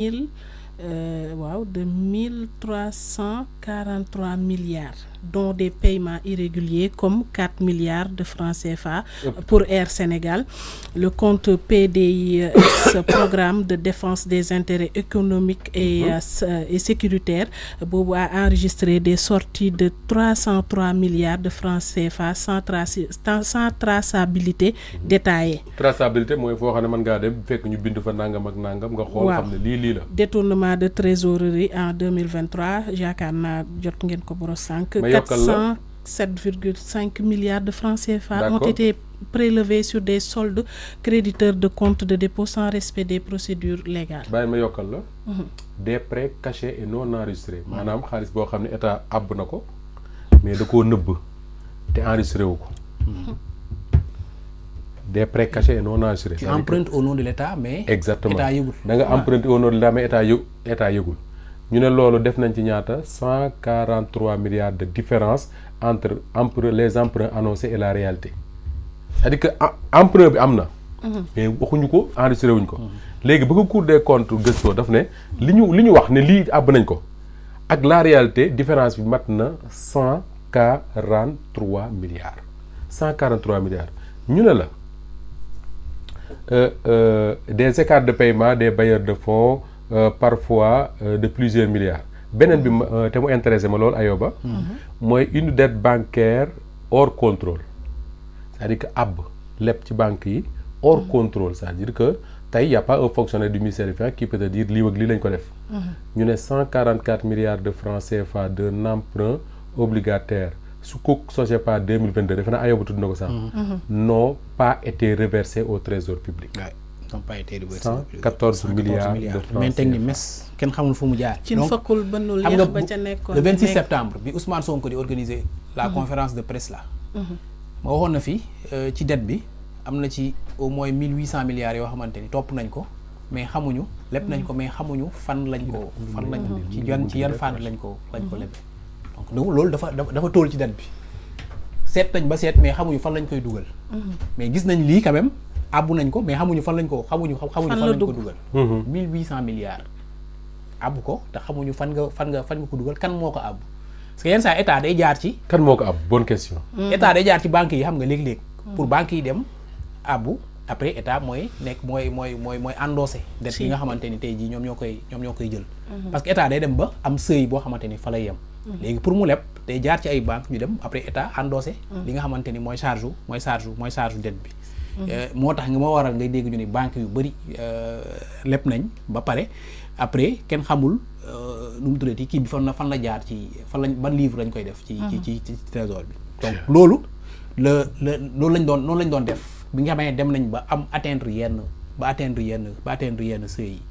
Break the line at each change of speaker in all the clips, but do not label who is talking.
de 1343 milliards, dont des paiements irréguliers comme 4 milliards de francs CFA pour Air Sénégal. Le compte PDIS, Programme de défense des intérêts économiques et sécuritaires, a enregistré des sorties de 303 milliards de francs CFA sans traçabilité détaillée.
Traçabilité, moi, il faut que man dem fekk ñu bind fa nangam ak nangam nga xool xam ne lii la.
Détournement de trésorerie en 2023, yaakaar naa jot ngeen ko boros sànq. 407,5 milliards de francs CFA ont été prélevés sur des soldes créditeurs de comptes de dépôt sans respect des procédures légales.
bàyyi ma yokkal la. Des prêts cachés et non enregistrés. maanaam xaalis boo xam ne état àbb na ko mais da koo nëbb te enregistré wu ko. Des prêts cachés et non enregistrés.
Tu empruntes au nom de l'État mais.
Exactement
état yëgul.
da nga emprunté au nom de l'État mais état yëgul. ñu ne loolu def nañ ci ñaata 143 milliards de différence entre les emprunts annoncés et la réalité. C'est-à-dire que emprunt bi am na. mais waxuñu ko enregistré wuñ ko. léegi ba ko Cour des comptes gëstoo daf ne li ñu wax ne lii àbb nañ ko ak la réalité différence bi mat na 143 milliards. 143 milliards ñu ne la des écarts de paiement des bailleurs de fonds parfois de plusieurs milliards. beneen bi te mu intéressé ma loolu Ayoba. mooy une dette bancaire hors contrôle. c'est-à-dire que àbb lépp ci banque yi hors contrôle, c'est-à-dire que tey y a pas un fonctionnaire du ministère des Finances qui peut te dire lii ak lii lañ ko def. ñu ne 144 milliards de francs CFA d'un emprunt obligataire sukuk SOGEPA 2022 defe naa Ayoba tudd na ko sax. n'ont pas été reversés au trésor public.
n'ont pas été reversés.
114 milliards de francs
mais teg ni mes kenn xamul fu mu jaar.
ci fakkul bënnul yéex ba ca nekkoon.
le 26 septembre bi Ousmane Sonko di organiser la conférence de presse là. ma waxoon na fi ci dette bi am na ci au moins 1800 milliards yoo xamante ni topp nañ ko mais xamuñu lépp nañ ko mais xamuñu fan lañ ko ci yan fànn lañ ko lebe. donc loolu dafa toll ci dette bi seet nañ ba seet mais xamuñu fan lañ koy dugal. mais gis nañ lii quand même àbbu nañ ko mais xamuñu fan lañ ko fan lañ ko dugal. 1800 milliards àbbu ko te xamuñu fan nga ko dugal kan moo ko àbbu. parce que yenn saa état day jaar ci.
kan moo ko àbbu bonne question.
état day jaar ci banques yi xam nga léeg-léeg. pour banques yi dem àbbu après état mooy endossé dette yi nga xamante ni tey jii ñoom ñoo koy jël. parce que état day dem ba am seuil boo xamante ni fa lay yem. léegi pour mu leb day jaar ci ay banques ñu dem après état endossé. li nga xamante ni mooy charge dette bi. moo tax nga ma waral ngay dégg ñu ni banques yu bëri leb nañ ba pare après kenn xamul nu mu tuddati kii bi fan la jaar ci ban livre lañ koy def. ci trésor bi. donc loolu lañ doon def bi nga xamee dem nañ ba am atteindre yenn seuil yi.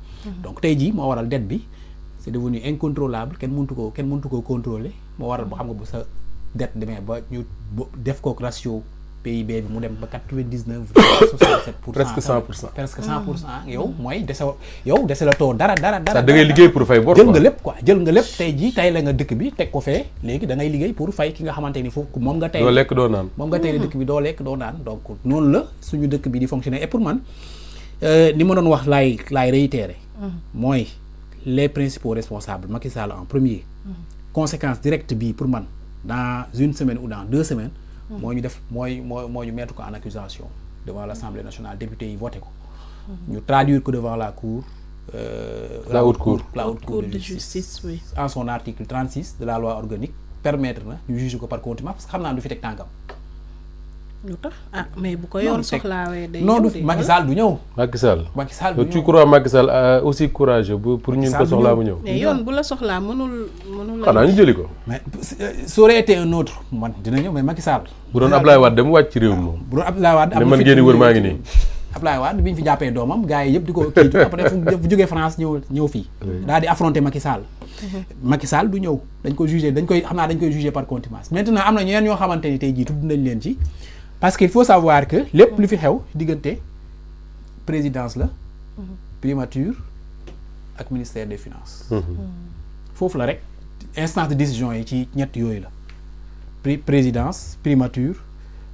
donc tey jii moo waral dette bi c'est devenu incontrôlable kenn mëntu ko contrôler moo waral ba xam nga bu sa dette demee ba ñu def ko ratio PIB bi mu dem ba 99,67%.
presque 100%.
presque 100%. yow mooy dese la too dara.
da ngay liggéey pour fay bor.
jël nga lépp tey la nga dëkk bi teg ko fee léegi da ngay liggéey pour fay ki nga xamante ni foofu moom nga tey.
doo lekk doo naan.
moom nga tey dëkk bi doo lekk doo naan donc noonu la suñu dëkk bi di fonctionner et pour man ni ma doon wax laay réitérer. mooy les principaux responsables Macky Sall en premier. conséquence directe bi pour man dans une semaine ou dans 2 semaines. moo ñu mettre ko en accusation devant l'Assemblée nationale député yi voté ko. ñu traduire ko devant la cour.
la haute cour
de justice oui.
en son article 36 de la loi organique permettre na ñu juger ko par contumace parce que xam naa du fi teg tànkam.
lu tax mais bu ko yoon soxlaawee day
non du Macky Sall du ñëw.
Macky Sall
du ñëw
tu crois Macky Sall aussi courageux pour ñun ko soxlaa mu ñëw.
mais yoon bu la soxlaa mënul
xanaa ñu jëli ko.
mais ça aurait été un autre man dina ñëw mais Macky Sall.
bu doon Ablaye Wade dem wàcc ci réew mi moom.
bu doon Ablaye Wade
am na man ngeen wër maa ngi nii.
Ablaye Wade bi ñu fi jàppee doomam gars yi yëpp di ko kii après fu jógee France ñëw fii. daal di affronter Macky Sall. Macky Sall du ñëw dañ ko jugé dañ koy jugé par contumace maintenant am na ñeneen ñoo xamante ni tey jii tudd nañ leen ci. parce qu'il faut savoir que lépp lu fi xew diggante présidence la primature ak ministère des finances foofu la rek instance de décision yi ci ñett yooyu la présidence primature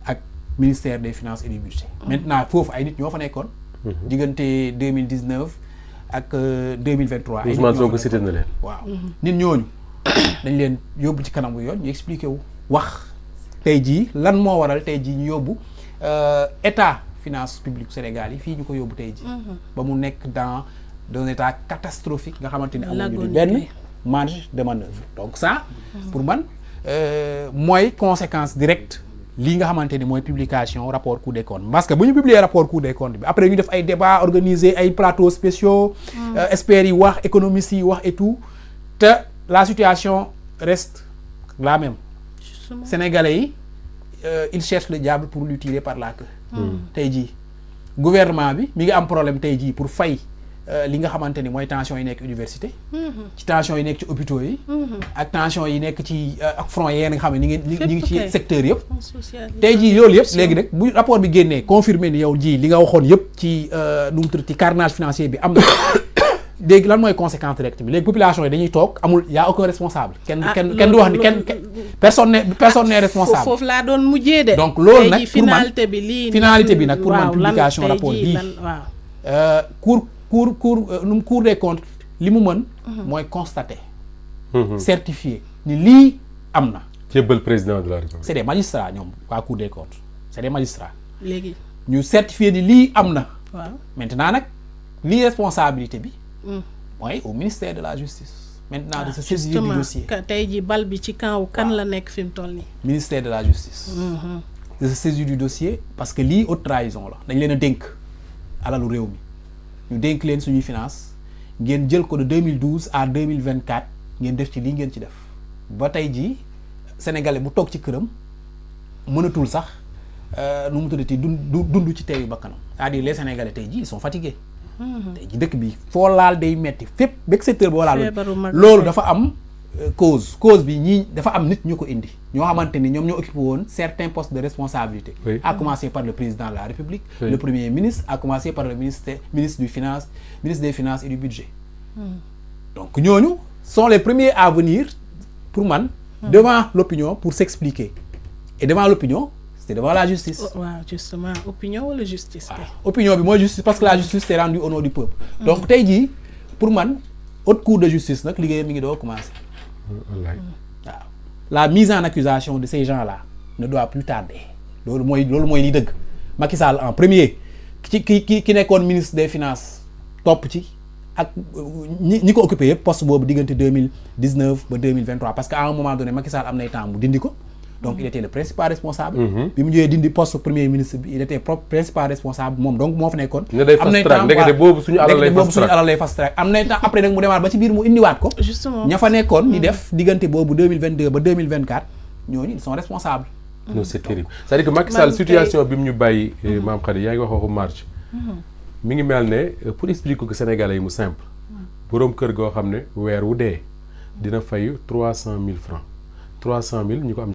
ak ministère des finances et du budget maintenant foofu ay nit ñoo fa nekkoon diggante 2019 ak 2023. ay
Ousmane Sonko cité na leen.
waaw nit ñooñu dañ leen yóbbu ci kanamu yoon ñu expliqué wu wax tey jii lan moo waral tey jii ñu yóbbu état finance publique Sénégal yi fii ñu ko yóbbu tey jii. ba mu nekk dans un état catastrophique nga xamante ni amuñu benn marge de manœuvre donc ça pour man mooy conséquence directe lii nga xamante ni mooy publication rapport Cour des comptes parce que bu ñu publier rapport Cour des comptes bi après ñu def ay débats organiser ay plateaux spéciaux experts yi wax économistes yi wax et tout te la situation reste la même. Sénégalais yi ils cherchent le diable pour lui tirer par la queue. tey jii gouvernement bi mi ngi am problème tey jii pour fay li nga xamante ni mooy tension yi nekk université. ci tension yi nekk ci hôpitaux yi. ak tension yi nekk ci ak front yi nga xam ne ñi ngi ci secteur yëpp. tey jii loolu yëpp léegi nag bu rapport bi génnee confirmer ni yow ji li nga waxoon yëpp ci nu mu tudd ci carnage financier bi am na. léegi lan mooy conséquence directe bi léegi population yi dañuy toog amul y a aucun responsable. kenn du wax ni personne n'est responsable.
foofu laa doon mujjee de.
donc loolu nag
finalité bi lii.
finalité bi nag pour man publication rapport bii. Cour des comptes li mu mën. mooy constater. certifier ni lii am na.
jébbal président de la République.
c'est des magistrats ñoom waa Cour des comptes c'est des magistrats.
léegi
ñu certifier ni lii am na.
waaw
maintenant nag lii responsabilité bi. mooy au ministère de la justice. maintenant de se saisir du dossier.
tey jii bal bi ci kaw kan la nekk fi mu toll nii.
ministère de la justice. de se saisir du dossier parce que lii haute trahison la dañ leen a dénk alalu réew mi ñu dénk leen suñuy finance ngeen jël ko de 2012 à 2024 ngeen def ci lii ngeen ci def ba tey jii sénégalais bu toog ci këram mënatul sax nu mu tuddati dund ci teeyu bakkanam c'est-à-dire les sénégalais tey jii ils sont fatigués. tey ji dëkk bi foo laal day metti fépp bépp secteur boo laal loolu dafa am cause bi ñii dafa am nit ñu ko indi ñoo xamante ni ñoom ñoo occupé woon certains postes de responsabilité. à commencer par le président de la République. le premier ministre à commencer par le ministre des finances et du budget. donc ñooñu sont les premiers à venir pour man devant l'opinion pour s'expliquer et devant l'opinion c'est devant la justice.
waaw justement opinion wala justice.
opinion bi mooy justice parce que la justice c'est rendue au nom du peuple. donc tey jii pour man haute cour de justice nag liggéeyam mi ngi doo commencer. waaw la mise en accusation de ces gens-là ne doit plus tarder. loolu mooy li dëgg. Macky Sall en premier ki nekkoon ministre des finances topp ci ak ñi ko occupé yëpp poste boobu diggante 2019 ba 2023 parce que à un moment donné Macky Sall am nay temps mu dindi ko. donc il était le principal responsable. bi mu ñëwee dindi poste premier ministre bi il était principal responsable moom donc moo fa nekkoon. am nay temps ndekete boobu suñu alal lay fast track am nay temps après nag mu demaat ba ci biir mu indiwaat ko.
justement
ña fa nekkoon ni def diggante boobu 2022 ba 2024 ñooñu ils sont responsables.
non c'est terrible c'est-à-dire que Macky Sall situation bi mu ñu bàyyi. maam Khady yaa ngi wax waxu marge. mi ngi mel ne pour expliquer que Sénégalais yi mu simple. boroom kër goo xam ne weer wu dee dina fayu 300 000 francs 300 000 ñu ko am.